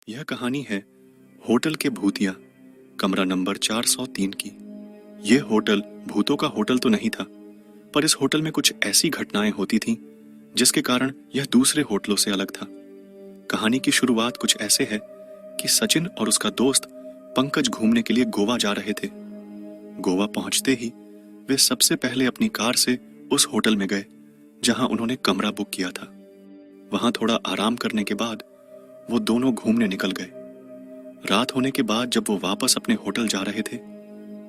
यह कहानी है होटल के भूतिया कमरा नंबर 403 की। यह होटल भूतों का होटल तो नहीं था, पर इस होटल में कुछ ऐसी घटनाएं होती थीं जिसके कारण यह दूसरे होटलों से अलग था। कहानी की शुरुआत कुछ ऐसे है कि सचिन और उसका दोस्त पंकज घूमने के लिए गोवा जा रहे थे। गोवा पहुंचते ही वे सबसे पहले अपनी कार से उस होटल में गए जहां उन्होंने कमरा बुक किया था। वहां थोड़ा आराम करने के बाद वो दोनों घूमने निकल गए। रात होने के बाद जब वो वापस अपने होटल जा रहे थे,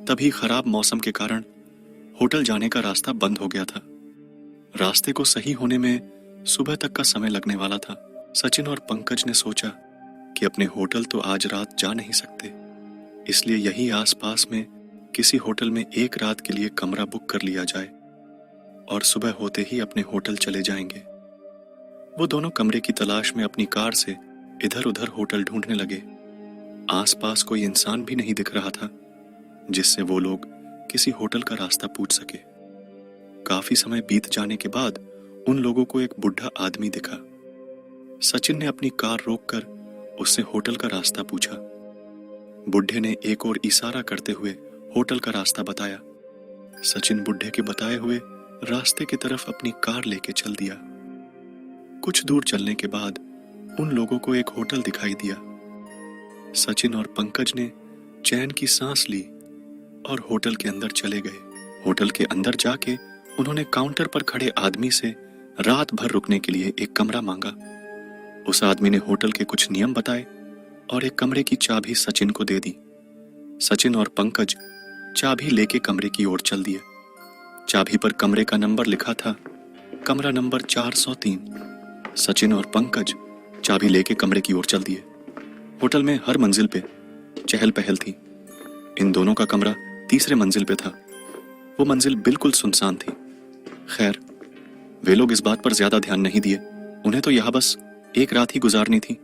तभी खराब मौसम के कारण होटल जाने का रास्ता बंद हो गया था। रास्ते को सही होने में सुबह तक का समय लगने वाला था। सचिन और पंकज ने सोचा कि अपने होटल तो आज रात जा नहीं सकते, इसलिए यही आसपास में किसी होटल में एक रात के लिए कमरा बुक कर लिया जाए और सुबह होते ही अपने होटल चले जाएंगे। वो दोनों कमरे की तलाश में अपनी कार से इधर उधर होटल ढूंढने लगे। आसपास कोई इंसान भी नहीं दिख रहा था जिससे वो लोग किसी होटल का रास्ता पूछ सके। काफी समय बीत जाने के बाद उन लोगों को एक बुढ़ा आदमी दिखा। सचिन ने अपनी कार रोककर उससे होटल का रास्ता पूछा। बुढ़े ने एक और इशारा करते हुए होटल का रास्ता बताया। सचिन बुढ़े के बताए हुए रास्ते की तरफ अपनी कार लेके चल दिया। कुछ दूर चलने के बाद उन लोगों को एक होटल दिखाई दिया। सचिन और पंकज ने चैन की सांस ली और होटल के अंदर चले गए। होटल के अंदर जाके उन्होंने काउंटर पर खड़े आदमी से रात भर रुकने के लिए एक कमरा मांगा। उस आदमी ने होटल के कुछ नियम बताए और एक कमरे की चाबी सचिन को दे दी। सचिन और पंकज चाबी लेके कमरे की ओर चल दिए। चाबी पर कमरे का नंबर लिखा था, कमरा नंबर 403। सचिन और पंकज चाबी लेके कमरे की ओर चल दिए। होटल में हर मंजिल पे चहल पहल थी। इन दोनों का कमरा तीसरे मंजिल पे था। वो मंजिल बिल्कुल सुनसान थी। खैर, वे लोग इस बात पर ज्यादा ध्यान नहीं दिए। उन्हें तो यहाँ बस एक रात ही गुजारनी थी,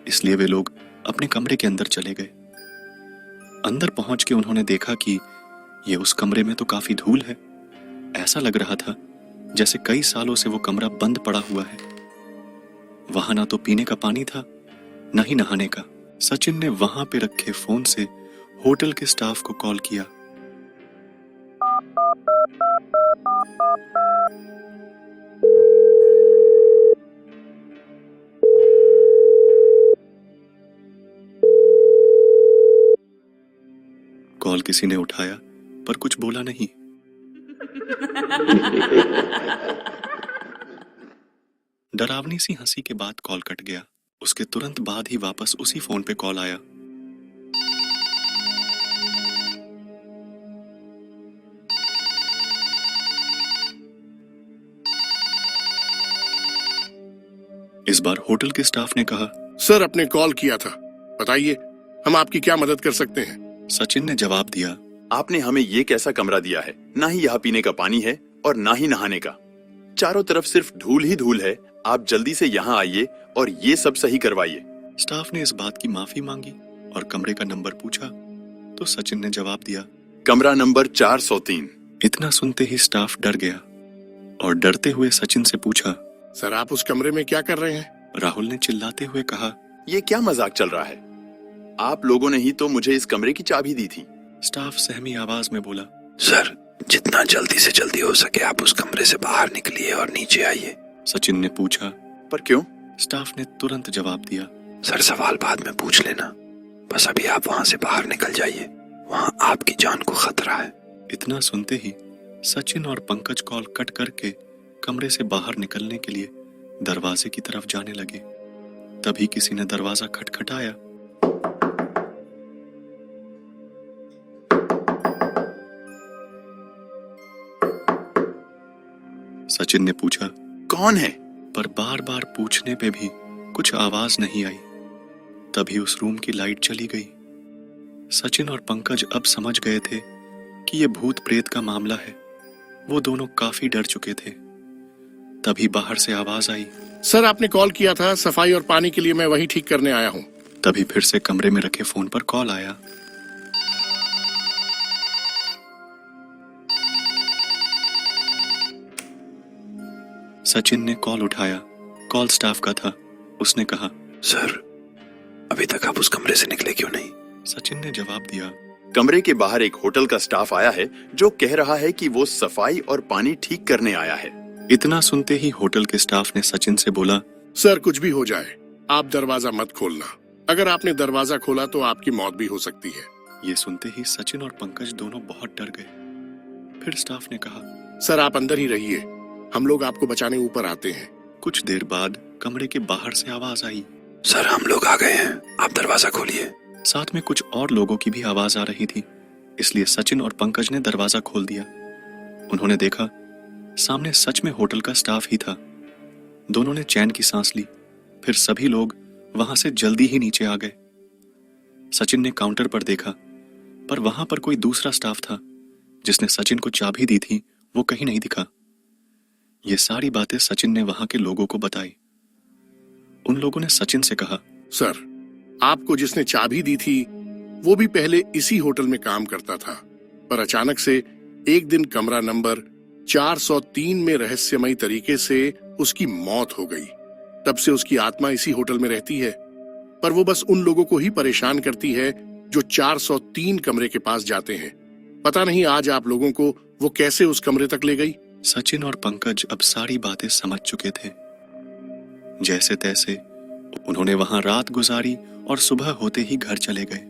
इसलिए वे लोग अपने कमरे के अंदर चले गए। अंदर पहुंच के उन्होंने देखा कि ये उस कमरे में तो काफी धूल है। ऐसा लग रहा था जैसे कई सालों से वो कमरा बंद पड़ा हुआ है। वहां ना तो पीने का पानी था, न ही नहाने का। सचिन ने वहां पे रखे फोन से होटल के स्टाफ को कॉल किया। कॉल किसी ने उठाया पर कुछ बोला नहीं। डरावनी सी हंसी के बाद कॉल कट गया। उसके तुरंत बाद ही वापस उसी फोन पे कॉल आया। इस बार होटल के स्टाफ ने कहा, सर आपने कॉल किया था, बताइए हम आपकी क्या मदद कर सकते हैं। सचिन ने जवाब दिया, आपने हमें ये कैसा कमरा दिया है, ना ही यहाँ पीने का पानी है और ना ही नहाने का। चारों तरफ सिर्फ धूल ही धूल है। आप जल्दी से यहाँ आइए और ये सब सही करवाइए। स्टाफ ने इस बात की माफी मांगी और कमरे का नंबर पूछा तो सचिन ने जवाब दिया, कमरा नंबर 403। इतना सुनते ही स्टाफ डर गया और डरते हुए सचिन से पूछा, सर आप उस कमरे में क्या कर रहे हैं। राहुल ने चिल्लाते हुए कहा, ये क्या मजाक चल रहा है? आप लोगों ने ही तो मुझे इस कमरे की चाबी दी थी। स्टाफ सहमी आवाज में बोला, सर जितना जल्दी से जल्दी हो सके आप उस कमरे से बाहर निकलिए और नीचे आइए। सचिन ने पूछा, पर क्यों? स्टाफ ने तुरंत जवाब दिया, सर सवाल बाद में पूछ लेना, बस अभी आप वहां से बाहर निकल जाइए, वहां आपकी जान को खतरा है। इतना सुनते ही सचिन और पंकज कॉल कट करके कमरे से बाहर निकलने के लिए दरवाजे की तरफ जाने लगे। तभी किसी ने दरवाजा खटखटाया। सचिन ने पूछा, कौन है? पर बार बार पूछने पे भी कुछ आवाज नहीं आई। तभी उस रूम की लाइट चली गई। सचिन और पंकज अब समझ गए थे कि ये भूत प्रेत का मामला है। वो दोनों काफी डर चुके थे। तभी बाहर से आवाज आई, सर आपने कॉल किया था, सफाई और पानी के लिए मैं वही ठीक करने आया हूँ। तभी फिर से कमरे में रखे फोन पर कॉल आया। सचिन ने कॉल उठाया। कॉल स्टाफ का था। उसने कहा, सर अभी तक आप उस कमरे से निकले क्यों नहीं? सचिन ने जवाब दिया, कमरे के बाहर एक होटल का स्टाफ आया है जो कह रहा है कि वो सफाई और पानी ठीक करने आया है। इतना सुनते ही होटल के स्टाफ ने सचिन से बोला, सर कुछ भी हो जाए, आप दरवाजा मत खोलना। अगर आपने दरवाजा खोला तो आपकी मौत भी हो सकती है। ये सुनते ही सचिन और पंकज दोनों बहुत डर गए। फिर स्टाफ ने कहा, सर आप अंदर ही रहिए, हम लोग आपको बचाने ऊपर आते हैं। कुछ देर बाद कमरे के बाहर से आवाज आई, सर हम लोग आ गए हैं, आप दरवाजा खोलिए। साथ में कुछ और लोगों की भी आवाज आ रही थी, इसलिए सचिन और पंकज ने दरवाजा खोल दिया। उन्होंने देखा सामने सच में होटल का स्टाफ ही था। दोनों ने चैन की सांस ली। फिर सभी लोग वहां से जल्दी ही नीचे आ गए। सचिन ने काउंटर पर देखा, पर वहां पर कोई दूसरा स्टाफ था जिसने सचिन को चाबी दी थी, वो कहीं नहीं दिखा। ये सारी बातें सचिन ने वहां के लोगों को बताई। उन लोगों ने सचिन से कहा, सर आपको जिसने चाबी दी थी वो भी पहले इसी होटल में काम करता था, पर अचानक से एक दिन कमरा नंबर 403 में रहस्यमयी तरीके से उसकी मौत हो गई। तब से उसकी आत्मा इसी होटल में रहती है, पर वो बस उन लोगों को ही परेशान करती है जो 403 कमरे के पास जाते हैं। पता नहीं आज आप लोगों को वो कैसे उस कमरे तक ले गई। सचिन और पंकज अब सारी बातें समझ चुके थे। जैसे तैसे उन्होंने वहां रात गुजारी और सुबह होते ही घर चले गए।